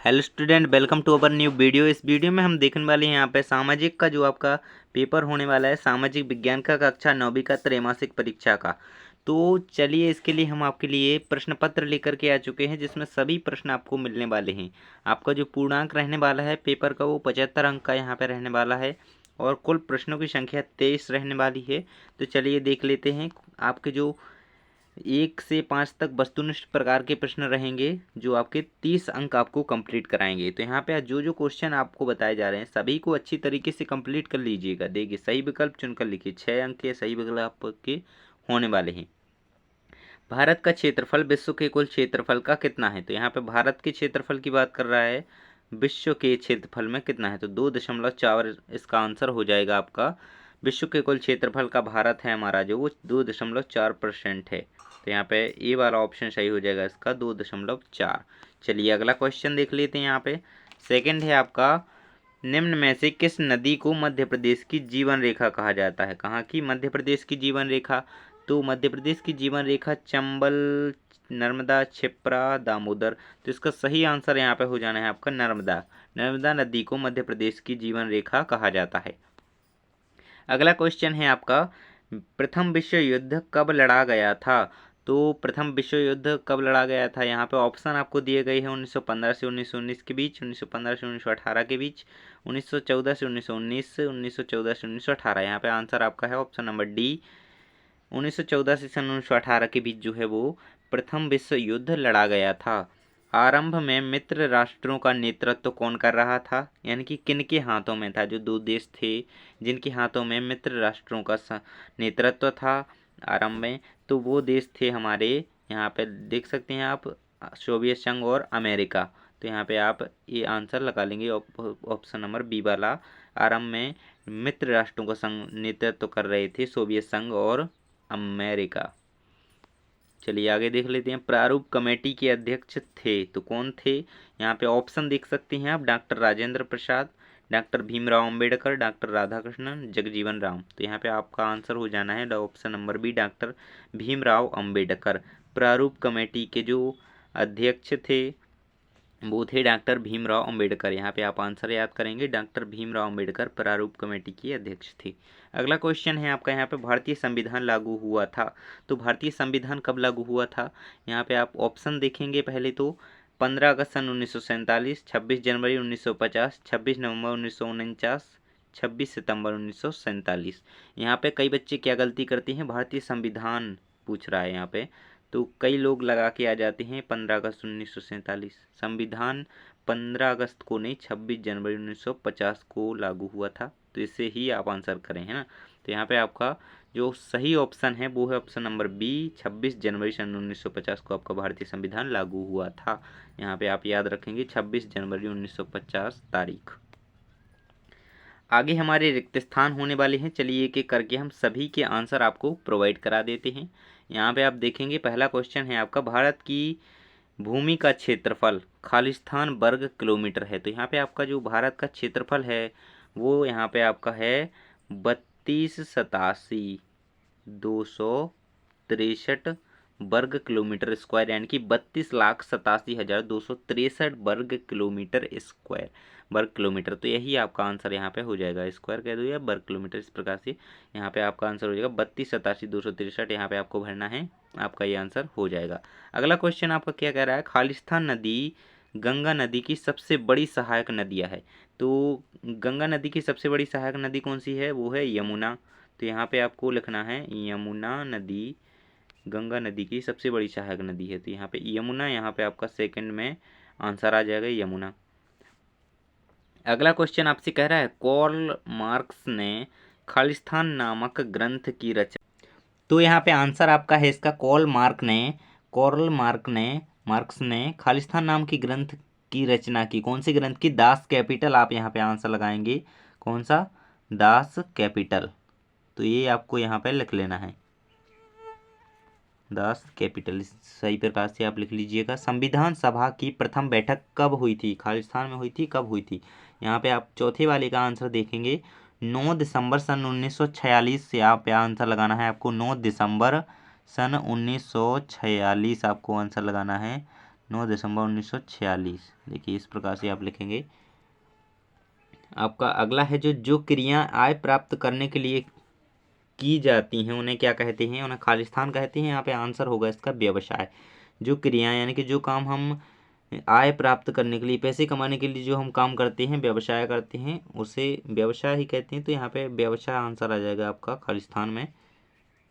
Hello student, welcome to our new video. इस वीडियो में हम देखने वाले हैं यहाँ पे सामाजिक का जो आपका पेपर होने वाला है, सामाजिक विज्ञान का कक्षा 9वीं का त्रैमासिक परीक्षा का। तो चलिए, इसके लिए हम आपके लिए प्रश्न पत्र लेकर के आ चुके हैं, जिसमें सभी प्रश्न आपको मिलने वाले हैं। आपका जो पूर्णांक रहने वाला है पेपर का, वो 75 अंक का यहाँ पे रहने वाला है और कुल प्रश्नों की संख्या 23 रहने वाली है। तो चलिए देख लेते हैं। आपके जो 1 से 5 तक वस्तुनिष्ठ प्रकार के प्रश्न रहेंगे, जो आपके 30 अंक आपको कंप्लीट कराएंगे। तो यहाँ पे जो जो क्वेश्चन आपको बताए जा रहे हैं, सभी को अच्छी तरीके से कंप्लीट कर लीजिएगा। देखिए, सही विकल्प चुनकर लिखिए। 6 अंक के सही विकल्प आपके होने वाले हैं। भारत का क्षेत्रफल विश्व के कुल क्षेत्रफल का कितना है? तो यहाँ पे भारत के क्षेत्रफल की बात कर रहा है, विश्व के क्षेत्रफल में कितना है? तो 2.4 इसका आंसर हो जाएगा आपका। विश्व के कुल क्षेत्रफल का भारत है हमारा जो, वो 2.4% है। तो यहाँ पे ए वाला ऑप्शन सही हो जाएगा इसका, 2.4। चलिए अगला क्वेश्चन देख लेते हैं। यहाँ पे सेकंड है आपका, निम्न में से किस नदी को मध्य प्रदेश की जीवन रेखा कहा जाता है? कहाँ की मध्य प्रदेश की जीवन रेखा? तो मध्य प्रदेश की जीवन रेखा चंबल, नर्मदा, क्षिप्रा, दामोदर। तो इसका सही आंसर यहाँ पे हो जाना है आपका नर्मदा। नर्मदा नदी को मध्य प्रदेश की जीवन रेखा कहा जाता है। अगला क्वेश्चन है आपका, प्रथम विश्व युद्ध कब लड़ा गया था? तो प्रथम विश्व युद्ध कब लड़ा गया था? यहाँ पे ऑप्शन आपको दिए गए हैं 1915 से 1919 के बीच, 1915 से 1918 के बीच, 1914 से 1919, 1914 से 1918। यहाँ पे आंसर आपका है ऑप्शन नंबर डी, 1914 से सन 1918 के बीच जो है वो प्रथम विश्व युद्ध लड़ा गया था। आरंभ में मित्र राष्ट्रों का नेतृत्व कौन कर रहा था? यानी कि किन के हाथों में था? जो दो देश थे जिनके हाथों में मित्र राष्ट्रों का नेतृत्व था आरंभ में, तो वो देश थे हमारे, यहाँ पे देख सकते हैं आप, सोवियत संघ और अमेरिका। तो यहाँ पे आप ये आंसर लगा लेंगे ऑप्शन नंबर बी वाला। आरंभ में मित्र राष्ट्रों का संघ नेतृत्व कर रहे थे सोवियत संघ और अमेरिका। चलिए आगे देख लेते हैं। प्रारूप कमेटी के अध्यक्ष थे तो कौन थे? यहाँ पे ऑप्शन देख सकते हैं आप, doctor Rajendra Prasad, doctor Bhimrao Ambedkar, doctor Radhakrishnan, Jagjivan Ram. तो यहाँ पे आपका आंसर हो जाना है option number B, doctor Bhimrao Ambedkar. प्रारूप कमेटी के जो अध्यक्ष थे वो थे डॉक्टर भीमराव अंबेडकर। यहाँ पे आप आंसर याद करेंगे, डॉक्टर भीमराव अंबेडकर प्रारूप कमेटी के अध्यक्ष थे। अगला क्वेश्चन है आपका, यहाँ पे भारतीय संविधान लागू हुआ था। तो भारतीय संविधान कब लागू हुआ था? यहाँ पे आप ऑप्शन देखेंगे पहले तो, 15 अगस्त सन 1947, 26 जनवरी 1950, 26 नवंबर 1949, 26 सितंबर 1947। यहाँ पे कई बच्चे क्या गलती करते हैं, भारतीय संविधान पूछ रहा है यहाँ पे, तो कई लोग लगा के आ जाते हैं 15 अगस्त 1947। संविधान 15 अगस्त को नहीं, 26 जनवरी 1950 को लागू हुआ था। तो इससे ही आप आंसर करें, है ना। तो यहाँ पे आपका जो सही ऑप्शन है वो है ऑप्शन नंबर बी, 26 जनवरी सन 1950 को आपका भारतीय संविधान लागू हुआ था। यहाँ पे आप याद रखेंगे 26 जनवरी 1950 तारीख। आगे हमारे रिक्त स्थान होने वाले हैं। चलिए एक एक करके हम सभी के आंसर आपको प्रोवाइड करा देते हैं। यहाँ पे आप देखेंगे पहला क्वेश्चन है आपका, भारत की भूमि का क्षेत्रफल खालिस्तान वर्ग किलोमीटर है। तो यहाँ पे आपका जो भारत का क्षेत्रफल है वो यहाँ पे आपका है 32,87,263 वर्ग किलोमीटर स्क्वायर, यानी कि 32,87,263 वर्ग किलोमीटर स्क्वायर, वर्ग किलोमीटर। तो यही आपका आंसर यहाँ पे हो जाएगा, स्क्वायर कह दो या वर्ग किलोमीटर, इस प्रकार से यहाँ पे आपका आंसर हो जाएगा 32,87,263। यहाँ पे आपको भरना है, आपका ये आंसर हो जाएगा। अगला क्वेश्चन आपका क्या कह रहा है, खालिस्तान नदी गंगा नदी की सबसे बड़ी सहायक नदियाँ है। तो गंगा नदी की सबसे बड़ी सहायक नदी कौन सी है? वो है यमुना। तो यहाँ पे आपको लिखना है यमुना नदी गंगा नदी की सबसे बड़ी सहायक नदी है। तो यहाँ पे यमुना, यहाँ पे आपका सेकंड में आंसर आ जाएगा यमुना। अगला क्वेश्चन आपसे कह रहा है, कार्ल मार्क्स ने खालिस्तान नामक ग्रंथ की रचना। तो यहाँ पे आंसर आपका है इसका, मार्क्स ने खालिस्तान नाम की ग्रंथ की रचना की। कौन सी ग्रंथ की? Das Kapital. आप यहाँ पे आंसर लगाएंगे, कौन सा? Das Kapital. तो ये आपको यहाँ पे लिख लेना है, दास कैपिटल, सही प्रकार से आप लिख लीजिएगा। संविधान सभा की प्रथम बैठक कब हुई थी? खालिस्तान में हुई थी, कब हुई थी? यहाँ पे आप चौथे वाले का आंसर देखेंगे, 9 दिसंबर सन 1946 से आप आंसर लगाना है आपको। 9 दिसंबर सन 1946 आपको आंसर लगाना है। 9 दिसंबर 1946। देखिए इस प्रकार से आप लिखेंगे। आपका अगला है जो क्रिया आय प्राप्त करने के लिए की जाती हैं उन्हें क्या कहते हैं? उन्हें खालिस्तान कहते हैं। यहाँ पे आंसर होगा इसका व्यवसाय। जो क्रिया यानी कि जो काम हम आय प्राप्त करने के लिए, पैसे कमाने के लिए जो हम काम करते हैं, व्यवसाय करते हैं, उसे व्यवसाय ही कहते हैं। तो यहाँ पे व्यवसाय आंसर आ जाएगा आपका खालिस्तान में।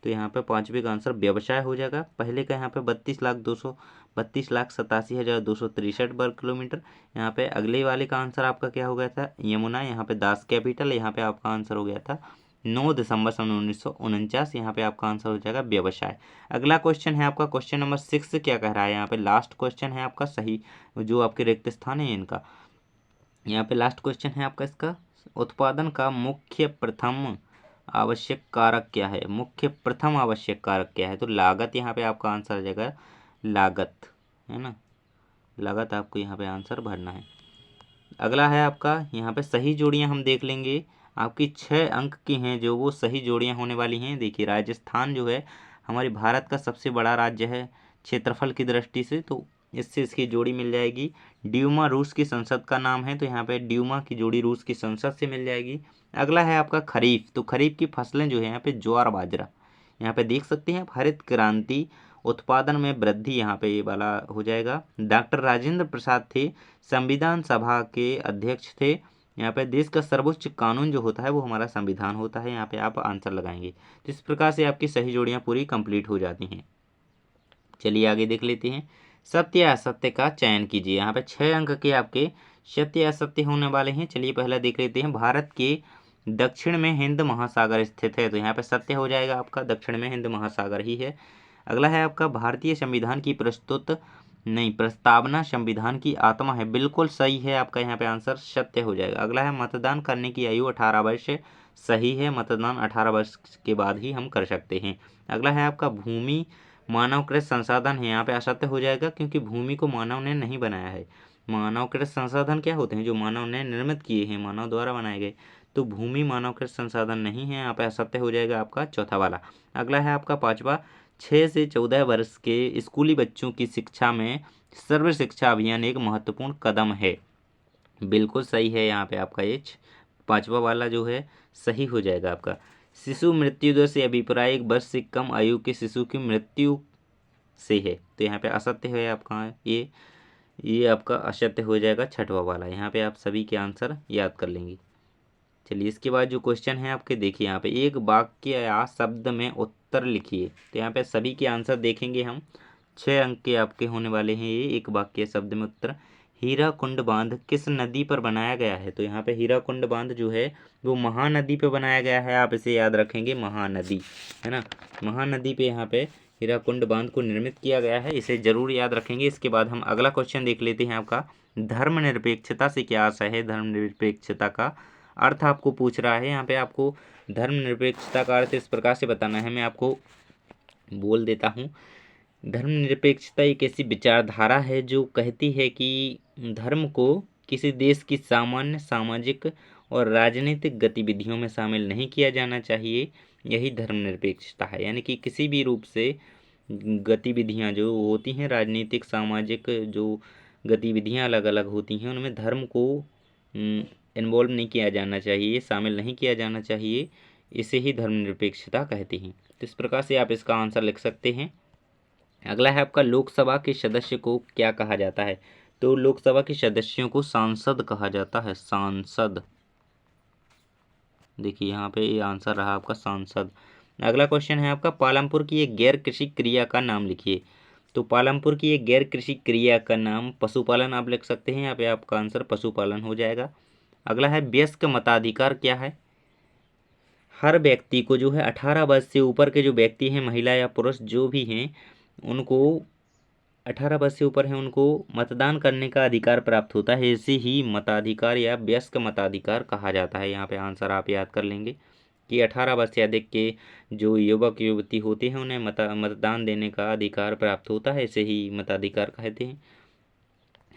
तो यहाँ पे पांचवे का आंसर व्यवसाय हो जाएगा। पहले का यहाँ पे 32,87,263 वर्ग किलोमीटर। यहाँ पे अगले वाले का आंसर आपका क्या हो गया था? यमुना। यहाँ पे दास कैपिटल। यहाँ पे आपका आंसर हो गया था 9 दिसंबर सन 1949। यहाँ पे आपका आंसर हो जाएगा व्यवसाय। अगला क्वेश्चन है आपका क्वेश्चन नंबर 6 क्या कह रहा है? यहाँ पे लास्ट क्वेश्चन है आपका, सही जो आपके रिक्त स्थान है इनका। यहाँ पे लास्ट क्वेश्चन है आपका इसका, उत्पादन का मुख्य प्रथम आवश्यक कारक क्या है? मुख्य प्रथम आवश्यक कारक क्या है? तो लागत यहाँ पे आपका आंसर आ जाएगा, लागत, है ना। लागत आपको यहाँ पे आंसर भरना है। अगला है आपका यहाँ पे सही जोड़ियाँ हम देख लेंगे। आपकी 6 अंक की हैं जो वो सही जोड़ियाँ होने वाली हैं। देखिए राजस्थान जो है हमारे भारत का सबसे बड़ा राज्य है क्षेत्रफल की दृष्टि से, तो इससे इसकी जोड़ी मिल जाएगी। ड्यूमा रूस की संसद का नाम है, तो यहाँ पे ड्यूमा की जोड़ी रूस की संसद से मिल जाएगी। अगला है आपका खरीफ। तो खरीफ की फसलें जो है यहाँ पे ज्वार बाजरा। यहाँ पे देख सकते हैं आप, हरित क्रांति, उत्पादन में वृद्धि, यहाँ पे ये वाला हो जाएगा। डॉक्टर राजेंद्र प्रसाद थे, संविधान सभा के अध्यक्ष थे। यहाँ पे देश का सर्वोच्च कानून जो होता है वो हमारा संविधान होता है। यहाँ पे आप आंसर लगाएंगे। तो इस प्रकार से आपकी सही जोड़ियाँ पूरी कंप्लीट हो जाती हैं। चलिए आगे देख लेते हैं। सत्य या असत्य का चयन कीजिए। यहाँ पे 6 अंक के आपके सत्य या असत्य होने वाले हैं। चलिए पहला देख लेते हैं। भारत के दक्षिण में हिंद महासागर स्थित है, तो यहाँ पे सत्य हो जाएगा आपका, दक्षिण में हिंद महासागर ही है। अगला है आपका भारतीय संविधान की प्रस्तावना संविधान की आत्मा है। बिल्कुल सही है आपका, यहाँ पे आंसर सत्य हो जाएगा। अगला है मतदान करने की आयु 18 वर्ष। सही है, मतदान 18 वर्ष के बाद ही हम कर सकते हैं। अगला है आपका भूमि मानवकृत संसाधन है। यहाँ पे असत्य हो जाएगा क्योंकि भूमि को मानव ने नहीं बनाया है। मानवकृत संसाधन क्या होते हैं? जो मानव ने निर्मित किए हैं, मानव द्वारा बनाए गए। तो भूमि मानवकृत संसाधन नहीं है, यहाँ पे असत्य हो जाएगा आपका चौथा वाला। अगला है आपका पांचवा, 6 से 14 वर्ष के स्कूली बच्चों की शिक्षा में सर्व शिक्षा अभियान एक महत्वपूर्ण कदम है। बिल्कुल सही है, यहाँ पे आपका ये पांचवा वाला जो है सही हो जाएगा आपका। शिशु मृत्यु दर से अभिप्राय 1 वर्ष से कम आयु के शिशु की मृत्यु से है, तो यहाँ पे असत्य है आपका, ये आपका असत्य हो जाएगा छठवा वाला। यहाँ पे आप सभी के आंसर याद कर लेंगे। चलिए इसके बाद जो क्वेश्चन है आपके, देखिए यहाँ पे एक वाक्य या शब्द में उत्तर लिखिए। तो यहाँ पे सभी के आंसर देखेंगे हम। 6 अंक के आपके होने वाले हैं ये, एक वाक्य शब्द में उत्तर। हीराकुंड बांध किस नदी पर बनाया गया है? तो यहाँ पे हीराकुंड बांध जो है वो महानदी पे बनाया गया है। आप इसे याद रखेंगे, महानदी, है ना। महानदी पे यहाँ पे हीराकुंड बांध को निर्मित किया गया है, इसे जरूर याद रखेंगे। इसके बाद हम अगला क्वेश्चन देख लेते हैं आपका, धर्मनिरपेक्षता से क्या आशय है? धर्मनिरपेक्षता का अर्थ आपको पूछ रहा है। यहाँ पे आपको धर्मनिरपेक्षता का अर्थ इस प्रकार से बताना है, मैं आपको बोल देता हूँ। धर्मनिरपेक्षता एक ऐसी विचारधारा है जो कहती है कि धर्म को किसी देश की सामान्य सामाजिक और राजनीतिक गतिविधियों में शामिल नहीं किया जाना चाहिए। यही धर्मनिरपेक्षता है, यानी कि किसी भी रूप से गतिविधियां जो होती हैं, राजनीतिक सामाजिक जो गतिविधियां अलग अलग होती हैं, उनमें धर्म को इन्वॉल्व नहीं किया जाना चाहिए, शामिल नहीं किया जाना चाहिए। इसे ही धर्मनिरपेक्षता कहते हैं। तो इस प्रकार से आप इसका आंसर लिख सकते हैं। अगला है आपका, लोकसभा के सदस्य को क्या कहा जाता है? तो लोकसभा के सदस्यों को सांसद कहा जाता है, सांसद। देखिए यहाँ पे ये आंसर रहा आपका सांसद। अगला क्वेश्चन है आपका, पालमपुर की एक गैर कृषि क्रिया का नाम लिखिए। तो पालमपुर की एक गैर कृषि क्रिया का नाम पशुपालन आप लिख सकते हैं। यहाँ पे आपका आंसर पशुपालन हो जाएगा। अगला है, वयस्क मताधिकार क्या है? हर व्यक्ति को जो है 18 वर्ष से ऊपर के जो व्यक्ति हैं, महिला या पुरुष जो भी हैं, उनको 18 वर्ष से ऊपर है, उनको मतदान करने का अधिकार प्राप्त होता है। इसे ही मताधिकार या वयस्क मताधिकार कहा जाता है। यहाँ पे आंसर आप याद कर लेंगे कि 18 वर्ष से अधिक के जो युवक युवती होते हैं उन्हें मतदान देने का अधिकार प्राप्त होता है, इसे ही मताधिकार कहते हैं।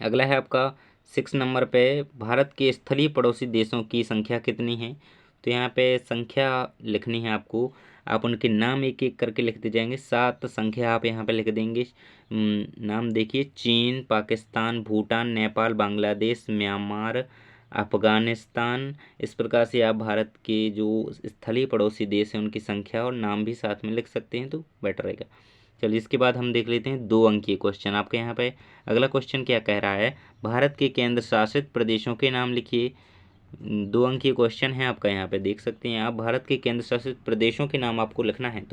अगला है आपका 6 नंबर पे, भारत के स्थलीय पड़ोसी देशों की संख्या कितनी है? तो यहाँ पे संख्या लिखनी है आपको। आप उनके नाम एक एक करके लिखते जाएंगे। 7 संख्या आप यहाँ पे लिख देंगे। नाम देखिए, चीन, पाकिस्तान, भूटान, नेपाल, बांग्लादेश, म्यांमार, अफगानिस्तान। इस प्रकार से आप भारत के जो स्थलीय पड़ोसी देश हैं उनकी संख्या और नाम भी साथ में लिख सकते हैं, तो बेटर रहेगा। चलिए इसके बाद हम देख लेते हैं 2 अंकीय क्वेश्चन। आपके यहाँ पे अगला क्वेश्चन क्या कह रहा है, भारत के केंद्र शासित प्रदेशों के नाम लिखिए। 2 अंकीय क्वेश्चन है आपका, यहाँ पे देख सकते हैं आप। भारत के केंद्र शासित प्रदेशों के नाम आपको लिखना है,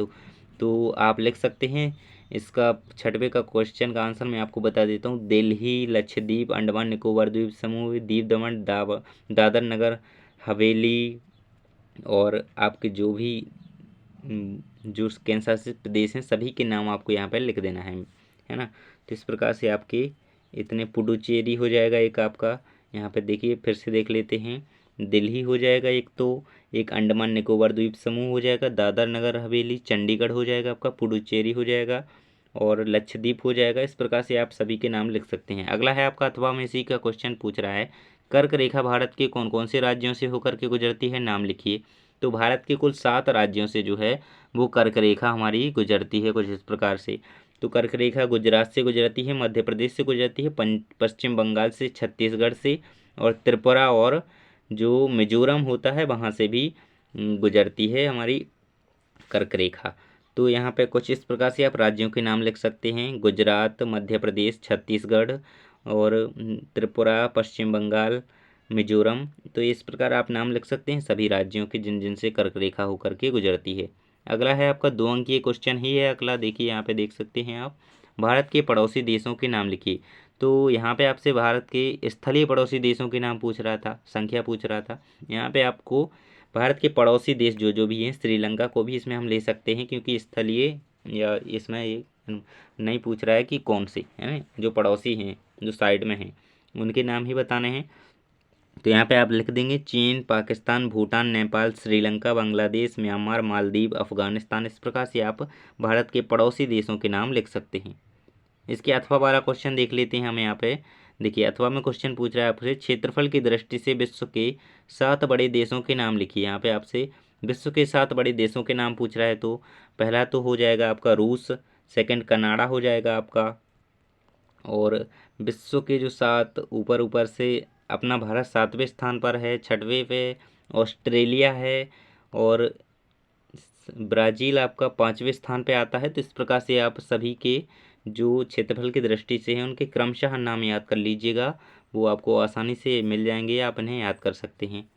तो आप लिख सकते हैं। इसका 6वें का क्वेश्चन का आंसर मैं आपको बता देता हूँ। दिल्ली, लक्षद्वीप, अंडमान निकोबार द्वीप समूह, दीव दमन, दादर नगर हवेली, और आपके जो भी जो केंद्र शासित प्रदेश हैं सभी के नाम आपको यहाँ पर लिख देना है ना। तो इस प्रकार से आपके इतने पुडुचेरी हो जाएगा एक आपका, यहाँ पे देखिए फिर से देख लेते हैं। दिल्ली हो जाएगा एक, तो एक अंडमान निकोबार द्वीप समूह हो जाएगा, दादर नगर हवेली, चंडीगढ़ हो जाएगा आपका, पुडुचेरी हो जाएगा और लक्षद्वीप हो जाएगा। इस प्रकार से आप सभी के नाम लिख सकते हैं। अगला है आपका अथवा में इसी का क्वेश्चन पूछ रहा है, कर्क रेखा भारत के कौन कौन से राज्यों से होकर के गुजरती है, नाम लिखिए। तो भारत के कुल 7 राज्यों से जो है वो कर्क रेखा हमारी गुजरती है कुछ इस प्रकार से। तो कर्क रेखा गुजरात से गुजरती है, मध्य प्रदेश से गुजरती है, पश्चिम बंगाल से, छत्तीसगढ़ से और त्रिपुरा और जो मिजोरम होता है वहाँ से भी गुजरती है हमारी कर्क रेखा। तो यहाँ पे कुछ इस प्रकार से आप राज्यों के नाम लिख सकते हैं, गुजरात, मध्य प्रदेश, छत्तीसगढ़ और त्रिपुरा, पश्चिम बंगाल, मिजोरम। तो इस प्रकार आप नाम लिख सकते हैं सभी राज्यों के जिन जिन से कर्क रेखा होकर के गुजरती है। अगला है आपका 2 अंकीय क्वेश्चन ही है अगला, देखिए यहाँ पे देख सकते हैं आप, भारत के पड़ोसी देशों के नाम लिखिए। तो यहाँ पे आपसे भारत के स्थलीय पड़ोसी देशों के नाम पूछ रहा था, संख्या पूछ रहा था। यहाँ पे आपको भारत के पड़ोसी देश जो जो भी हैं, श्रीलंका को भी इसमें हम ले सकते हैं क्योंकि स्थलीय या इसमें ये नहीं पूछ रहा है कि कौन से है ना, जो पड़ोसी हैं जो साइड में हैं उनके नाम ही बताने हैं। तो यहाँ पे आप लिख देंगे चीन, पाकिस्तान, भूटान, नेपाल, श्रीलंका, बांग्लादेश, म्यांमार, मालदीव, अफगानिस्तान। इस प्रकार से आप भारत के पड़ोसी देशों के नाम लिख सकते हैं। इसके अथवा वाला क्वेश्चन देख लेते हैं हम यहाँ पे। देखिए अथवा में क्वेश्चन पूछ रहा है आपसे, क्षेत्रफल की दृष्टि से विश्व के 7 बड़े देशों के नाम लिखिए। यहाँ पे आपसे विश्व के 7 बड़े देशों के नाम पूछ रहा है। तो पहला तो हो जाएगा आपका रूस, सेकंड कनाडा हो जाएगा आपका, और विश्व के जो 7 ऊपर ऊपर से अपना भारत 7वें स्थान पर है, 6वें पे ऑस्ट्रेलिया है और ब्राज़ील आपका 5वें स्थान पे आता है। तो इस प्रकार से आप सभी के जो क्षेत्रफल की दृष्टि से हैं उनके क्रमशः नाम याद कर लीजिएगा, वो आपको आसानी से मिल जाएंगे, आप इन्हें याद कर सकते हैं।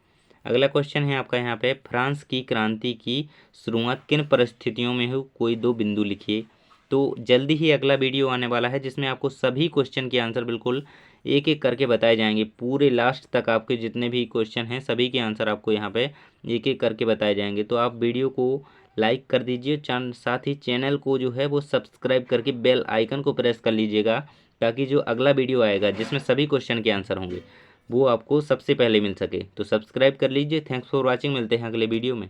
अगला क्वेश्चन है आपका यहाँ पे, फ्रांस की क्रांति की शुरुआत किन परिस्थितियों में हो, कोई 2 बिंदु लिखिए। तो जल्दी ही अगला वीडियो आने वाला है जिसमें आपको सभी क्वेश्चन के आंसर बिल्कुल एक एक करके बताए जाएंगे। पूरे लास्ट तक आपके जितने भी क्वेश्चन हैं सभी के आंसर आपको यहाँ पे एक एक करके बताए जाएंगे। तो आप वीडियो को लाइक कर दीजिए, साथ ही चैनल को जो है वो सब्सक्राइब करके बेल आइकन को प्रेस कर लीजिएगा, ताकि जो अगला वीडियो आएगा जिसमें सभी क्वेश्चन के आंसर होंगे वो आपको सबसे पहले मिल सके। तो सब्सक्राइब कर लीजिए। थैंक्स फॉर वॉचिंग, मिलते हैं अगले वीडियो में।